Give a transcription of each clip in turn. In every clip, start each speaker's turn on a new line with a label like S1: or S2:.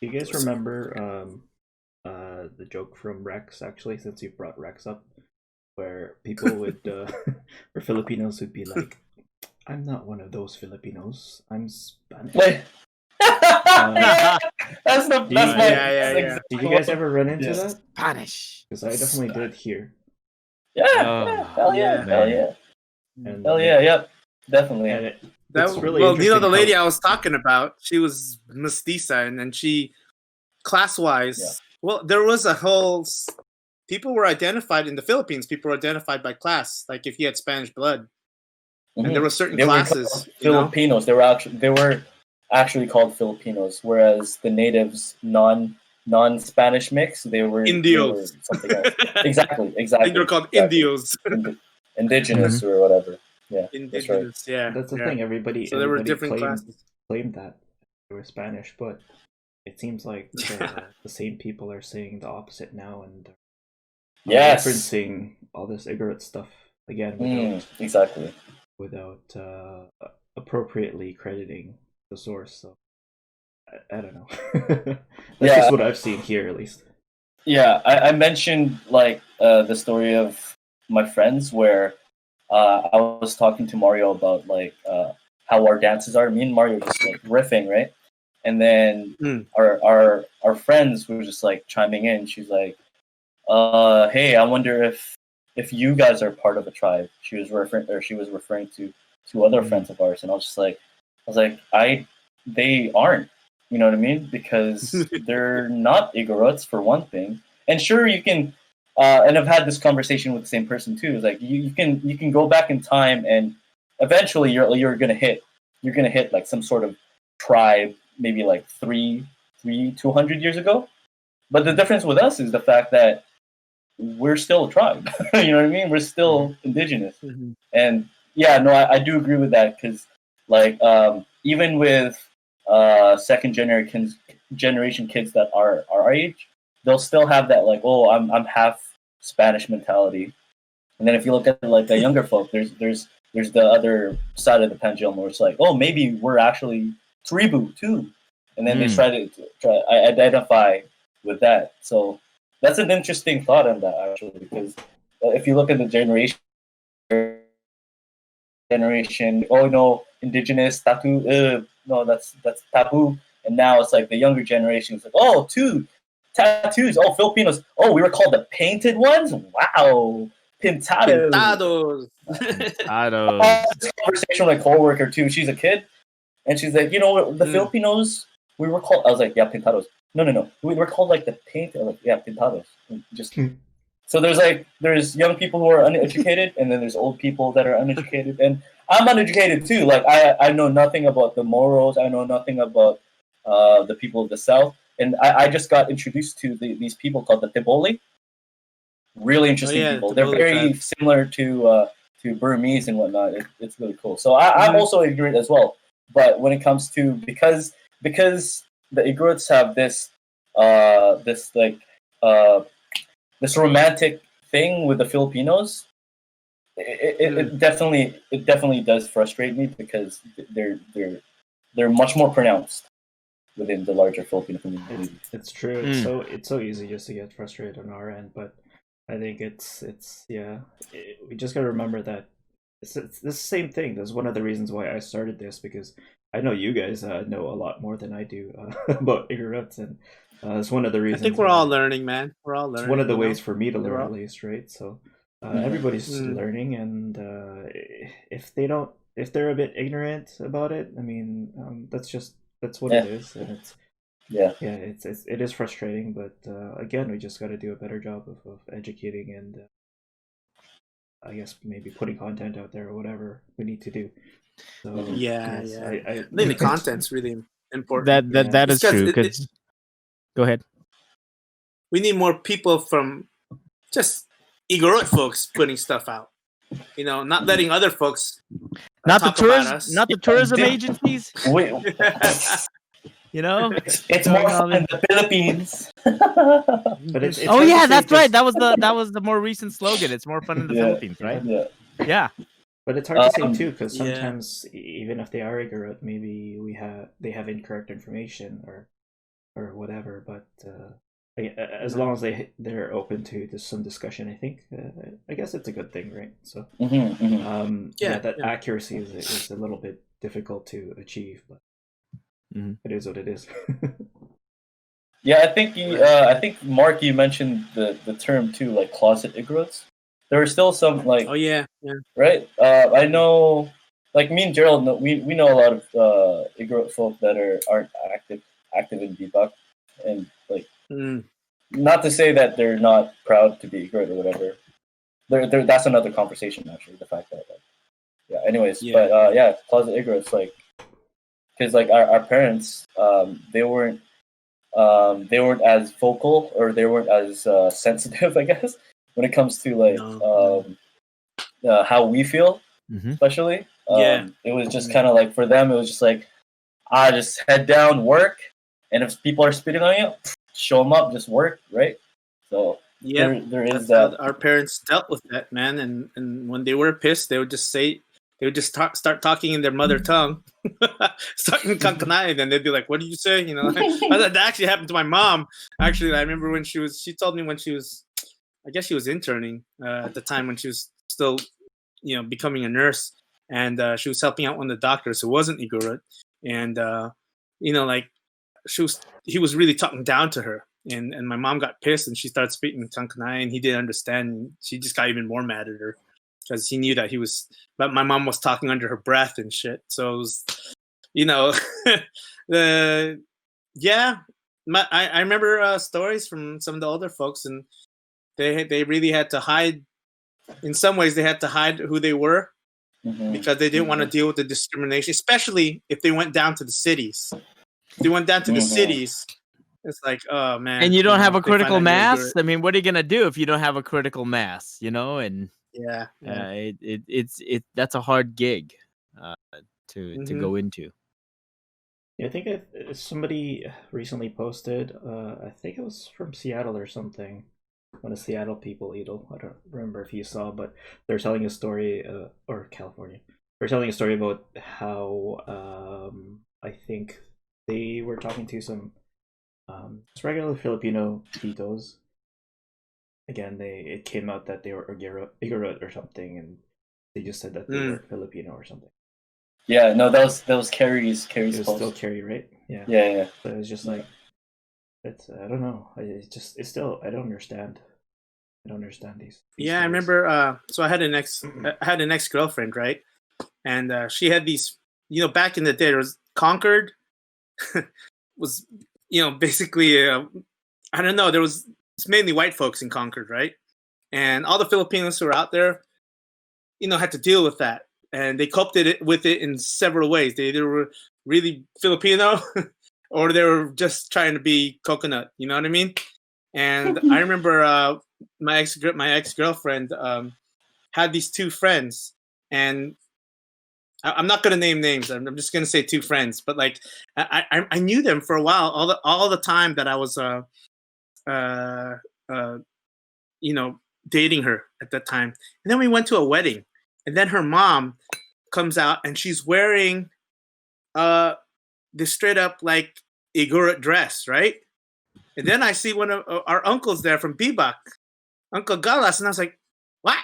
S1: Do you guys remember the joke from Rex, actually, since you brought Rex up, where people would or Filipinos would be like, "I'm not one of those Filipinos. I'm Spanish."
S2: Wait.
S1: Uh,
S2: Yeah,
S1: do
S2: that's
S1: you,
S2: my
S3: Yeah, yeah,
S2: that's
S3: yeah.
S1: did you
S2: exact
S1: guys
S2: quote.
S1: ever run into
S2: Yeah.
S1: that?
S3: Spanish.
S1: Because I definitely did here,
S2: Yeah, yeah,
S4: Oh,
S2: hell yeah,
S3: Yeah.
S2: hell
S4: man.
S2: yeah,
S1: and
S2: hell yeah, yep, definitely.
S1: and
S3: That
S1: it's really
S3: well,
S1: interesting.
S3: the lady
S1: How,
S3: I was talking about, she was mestiza, and then she class-wise.
S2: Yeah.
S3: Well, there was a whole. People were identified in the Philippines. People were identified by class, like if you had Spanish blood, and there
S2: Mhm.
S3: were certain
S2: They were
S3: classes.
S2: called
S3: You know,
S2: Filipinos. They were actually called Filipinos, whereas the natives non-Spanish mix, they were
S3: Indios.
S2: something else. Exactly,
S3: I think they're called
S2: exactly.
S3: Indios.
S2: Indigenous or whatever. Yeah, that's right.
S3: Indigenous. Yeah,
S1: that's the
S3: yeah.
S1: thing. Everybody
S3: So there were
S1: everybody
S3: different classes.
S1: claimed that they were Spanish, but it seems like the same people are saying the opposite now, and
S2: Yes.
S1: referencing all this Igorot stuff again without
S2: Exactly.
S1: without appropriately crediting the source. So I don't know. That's
S2: Yeah.
S1: just what I've seen here, at least.
S2: Yeah, I mentioned like the story of my friends where I was talking to Mario about like how our dances are. Me and Mario just like riffing, right? And then
S3: Mm.
S2: our friends were just like chiming in. She's like, hey, I wonder if you guys are part of a tribe. She was referring to two other friends of ours, and I was like, they aren't. You know what I mean? Because they're not Igorots for one thing. And sure, you can. And I've had this conversation with the same person too. It's like you can go back in time, and eventually you're gonna hit like some sort of tribe, maybe like 200 years ago. But the difference with us is the fact that we're still a tribe. You know what I mean? We're still indigenous.
S3: Mhm.
S2: And yeah, no, I do agree with that because like even with second generation kids that are our age, they'll still have that like, oh, I'm half Spanish mentality. And then if you look at like the younger folk, there's the other side of the pendulum where it's like, oh, maybe we're actually tribu too, and then they try identify with that. So that's an interesting thought on that actually, because if you look at the generation, oh no, indigenous tattoo, no, that's taboo. And now it's like the younger generation is like, oh, tattoos, oh, Filipinos, oh, we were called the painted ones. Wow, pintados.
S3: Pintados.
S4: I
S2: I
S4: don't.
S2: had this conversation with a coworker too. She's a kid, and she's like, you know, the Filipinos, we were called. I was like, yeah, pintados. No. We were called like the paint. I was like, yeah, pintados. And just so there's young people who are uneducated, and then there's old people that are uneducated, and I'm uneducated too. Like I know nothing about the Moros. I know nothing about the people of the South, and I just got introduced to these people called the Tiboli. Really interesting
S3: yeah,
S2: people.
S3: the
S2: They're
S3: Tiboli
S2: very
S3: tribe.
S2: similar to Burmese and whatnot. It's really cool. So I'm also ignorant as well. But when it comes to because the Igorots have this like this romantic thing with the Filipinos, it definitely does frustrate me because they're much more pronounced within the larger Filipino community.
S1: It's true. It's so easy just to get frustrated on our end, but I think it's yeah. We just gotta remember that it's the same thing. That's one of the reasons why I started this, because I know you guys know a lot more than I do about Igorots, and it's one of the
S3: I
S1: reasons.
S3: think we're all learning, man. We're all learning.
S1: It's one of the
S3: you
S1: ways
S3: know?
S1: for me to
S3: We're
S1: learn,
S3: all-
S1: at least, right? So everybody's learning, and if if they're a bit ignorant about it, I mean, that's what it is, and it's
S2: Yeah.
S1: it is frustrating, but again, we just got to do a better job of educating and I guess maybe putting content out there or whatever we need to do. So
S3: Yeah,
S1: yes,
S3: yeah.
S1: I
S3: I think the content's really important.
S4: That
S3: It's
S4: is true.
S3: just
S4: Cause go ahead.
S3: we need more people from just Igorot folks putting stuff out. You know, not letting other folks
S4: Not the
S3: talk about
S4: tourist,
S3: us.
S4: not the tourism agencies.
S2: Wait,
S4: You know.
S2: it's more fun in the Philippines.
S1: but it's
S4: Oh
S1: hard to
S4: yeah,
S1: say
S4: that's right.
S1: just-
S4: That was the more recent slogan. It's more fun in the
S2: Yeah.
S4: Philippines, right?
S2: Yeah.
S1: Yeah. But it's hard to say
S2: Um,
S1: too, because
S3: yeah.
S1: sometimes even if they are Igorot, maybe they have incorrect information, or or whatever. But as long as they're open to some discussion, I think I guess it's a good thing, right? So
S3: Yeah,
S1: that
S3: yeah.
S1: accuracy is a little bit difficult to achieve, but it is what it is.
S2: Yeah, I think Mark, you mentioned the term too, like closet Igorots. There are still some like
S3: Oh yeah, yeah.
S2: right. I know, like me and Gerald, we know a lot of Igorot folk that aren't active in Bebop, and like
S3: Mm,
S2: not to say that they're not proud to be Igorot or whatever. That's another conversation actually. The fact that like, yeah. Anyways,
S3: yeah.
S2: but yeah, closet Igorots like because like our parents they weren't as vocal or they weren't as sensitive, I guess, when it comes to like
S3: No, no.
S2: how we feel,
S4: Mm-hmm.
S2: especially.
S3: Yeah.
S2: It was just kind of like for them, it was just like, just head down, work, and if people are spitting on you, show them up, just work, right? So
S3: Yep.
S2: there is
S3: That's how
S2: that.
S3: our parents dealt with that, man. And when they were pissed, they would just start talking in their mother tongue, starting kankanai, and then they'd be like, "What did you say?" You know, that actually happened to my mom. Actually, I remember when she told me when she was, I guess she was interning at the time when she was still, becoming a nurse, and she was helping out one of the doctors who wasn't Igorot, and like he was really talking down to her, and my mom got pissed and she started speaking Kankanai, and he didn't understand, and she just got even more mad at her because he knew that but my mom was talking under her breath and shit. So it was, you know, the yeah. I remember stories from some of the older folks, and they really had to hide. In some ways, they had to hide who they were because they didn't want to deal with the discrimination, especially if they went down to the cities. If they went down to the cities, it's like, oh man.
S4: And you don't have a
S3: they find
S4: critical
S3: out you're
S4: mass.
S3: good.
S4: I mean, what are you gonna do if you don't have a critical mass? And
S3: Yeah.
S4: it's that's a hard gig to
S3: Mm-hmm.
S4: go into.
S1: Yeah, I think somebody recently posted. I think it was from Seattle or something. One of Seattle people, Edel. I don't remember if you saw, but they're telling a story, or California. They're telling a story about how I think they were talking to some just regular Filipino titos. Again, it came out that they were Igorot or something, and they just said that they
S3: Mm.
S1: were Filipino or something.
S2: Yeah, no, that was Carrie's
S1: It was
S2: post.
S1: still Carrie, right? Yeah.
S2: Yeah.
S1: So it was just like, it's I don't know. It's still I don't understand. I don't understand these
S3: Yeah, I
S1: stories.
S3: remember. So I had an ex girlfriend, right? And she had these. Back in the day, there was Concord was, basically. I don't know. It's mainly white folks in Concord, right? And all the Filipinos who were out there, had to deal with that, and they coped with it in several ways. They either were really Filipino, or they were just trying to be coconut. You know what I mean? And I remember my ex girlfriend had these two friends, and I'm not gonna name names. I'm just gonna say two friends, but like I knew them for a while, all the time that I was uh, uh, dating her at that time. And then we went to a wedding, and then her mom comes out and she's wearing this straight up like Igorot dress, right? And then I see one of our uncles there from Bebak, Uncle Galas, and I was like, what?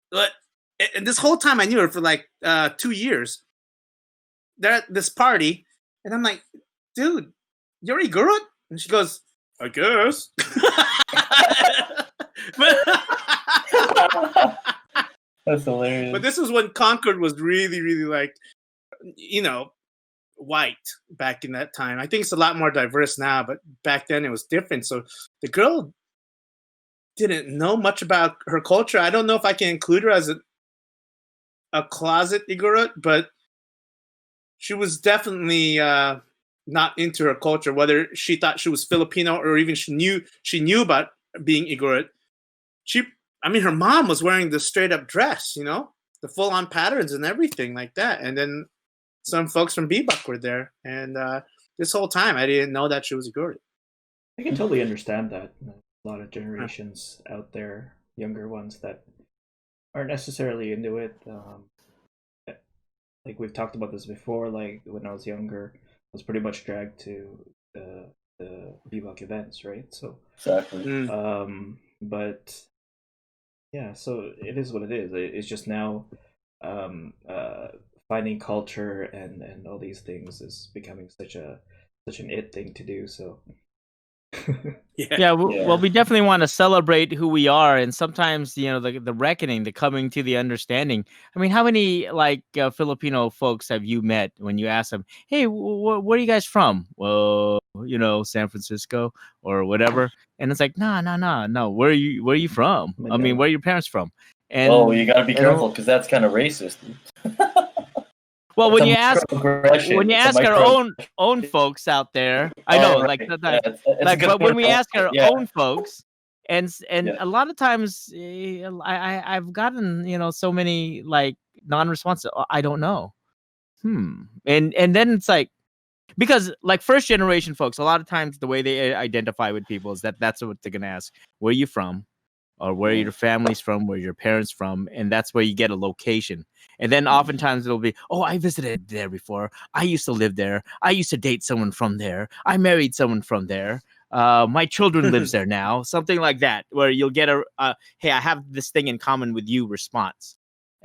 S3: What? And this whole time I knew her for like 2 years. They're at this party, and I'm like, dude, you're Igorot? And she goes, I guess.
S2: That's hilarious.
S3: But this was when Concord was really, really like, you know, white back in that time. I think it's a lot more diverse now, but back then it was different. So the girl didn't know much about her culture. I don't know if I can include her as a closet Igorot, but she was definitely not into her culture, whether she thought she was Filipino or even she knew about being Igorot. Her mom was wearing the straight up dress, the full on patterns and everything like that. And then some folks from Bebop were there, and this whole time I didn't know that she was Igorot.
S1: I can totally understand that. A lot of generations out there, younger ones that aren't necessarily into it. Like we've talked about this before. Like when I was younger, I was pretty much dragged to the the bivouac events, right? So,
S2: Exactly.
S1: but yeah, so it is what it is. It's just now, um, uh, finding culture and all these things is becoming such an it thing to do. So,
S3: Yeah.
S4: Yeah,
S2: Yeah.
S4: well, we definitely want to celebrate who we are, and sometimes the reckoning, the coming to the understanding. I mean, how many like Filipino folks have you met when you ask them, "Hey, where are you guys from?" Well, San Francisco or whatever, and it's like, nah, nah, nah, no. Where are you from? I mean,
S1: Manila.
S4: where are your parents from?
S2: Oh, you
S4: And
S2: gotta be
S4: and
S2: careful because that's kind of racist.
S4: well,
S2: It's
S4: when
S2: a
S4: you ask
S2: microaggression. It's a
S4: our
S2: micro.
S4: own folks out there, I know,
S2: Oh,
S4: like
S2: right. Yeah, it's a good
S4: but when
S2: point.
S4: we ask our
S2: Yeah,
S4: own folks, and
S2: yeah.
S4: a lot of times, I've gotten so many like non-responsive. I don't know. And then it's like, because like first generation folks, a lot of times the way they identify with people is that's what they're gonna ask: where are you from, or where
S2: Mhm.
S4: your family's from, where your parents from, and that's where you get a location. And then oftentimes it'll be, oh, I visited there before. I used to live there. I used to date someone from there. I married someone from there. My children lives there now. Something like that, where you'll get hey, I have this thing in common with you response.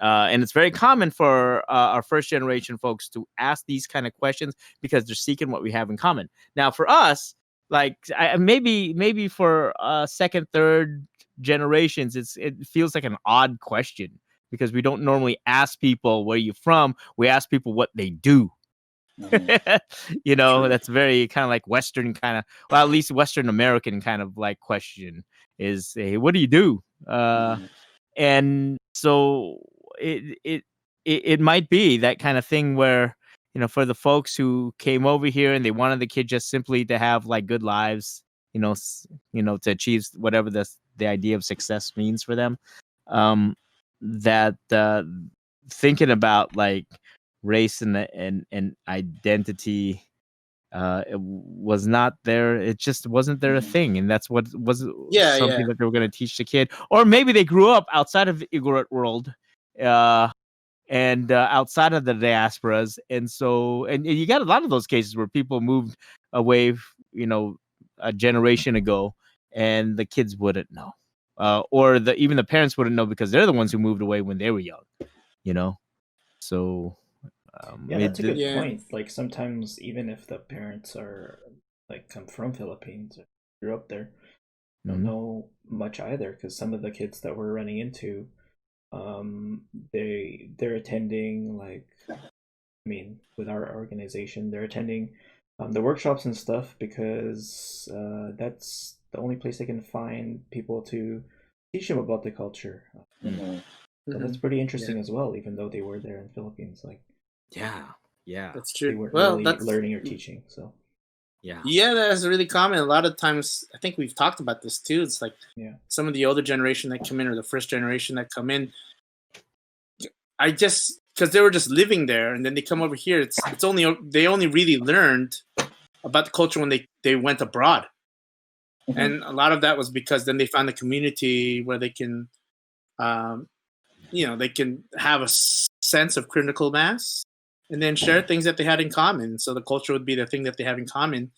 S4: And it's very common for our first generation folks to ask these kind of questions because they're seeking what we have in common. Now, for us, like maybe for second, third generations, it feels like an odd question because we don't normally ask people where you from. We ask people what they do.
S2: Mhm. True.
S4: That's very kind of like Western kind of, well, at least Western American kind of like question is, hey, what do you do?
S2: Mhm.
S4: And so it might be that kind of thing where for the folks who came over here and they wanted the kid just simply to have like good lives, to achieve whatever the idea of success means for them, that thinking about like race and identity, it was not there. It just wasn't there a
S2: Mhm.
S4: thing, and that's what was
S3: Yeah,
S4: something
S3: yeah.
S4: that they were going to teach the kid. Or maybe they grew up outside of the Igorot world, uh, and outside of the diasporas, and so and you got a lot of those cases where people moved away, a generation ago, and the kids wouldn't know, or even the parents wouldn't know because they're the ones who moved away when they were young, you know. So
S1: Yeah, that's a good
S3: Yeah.
S1: point. Like sometimes even if the parents are like come from Philippines or grew up there, don't
S4: mhm.
S1: know much either because some of the kids that we're running into, they're attending like, I mean, with our organization, they're attending the workshops and stuff because that's the only place they can find people to teach them about the culture.
S2: Mhm.
S1: So that's
S3: Mhm.
S1: pretty
S3: Yeah,
S1: interesting as well, even though they were there in Philippines. Like
S4: Yeah,
S3: that's
S1: they
S3: true.
S1: weren't
S3: Well,
S1: really learning or teaching. So
S4: yeah.
S3: yeah, that's really common. A lot of times, I think we've talked about this too. It's like
S1: yeah,
S3: some of the older generation that come in or the first generation that come in. I just because they were just living there, and then they come over here. It's only they only really learned about the culture when they went abroad,
S2: Mhm.
S3: and a lot of that was because then they found a community where they can, um, they can have a sense of critical mass, and then share things that they had in common. So the culture would be the thing that they have in common,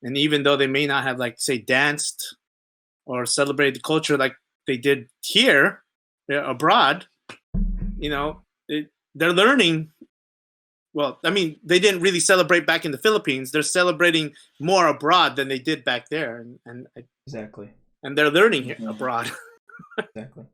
S3: and even though they may not have like say danced or celebrated the culture like they did here abroad, they're learning. Well, I mean, they didn't really celebrate back in the Philippines. They're celebrating more abroad than they did back there, and
S1: exactly,
S3: and they're learning here
S2: Mhm.
S3: abroad.
S1: exactly.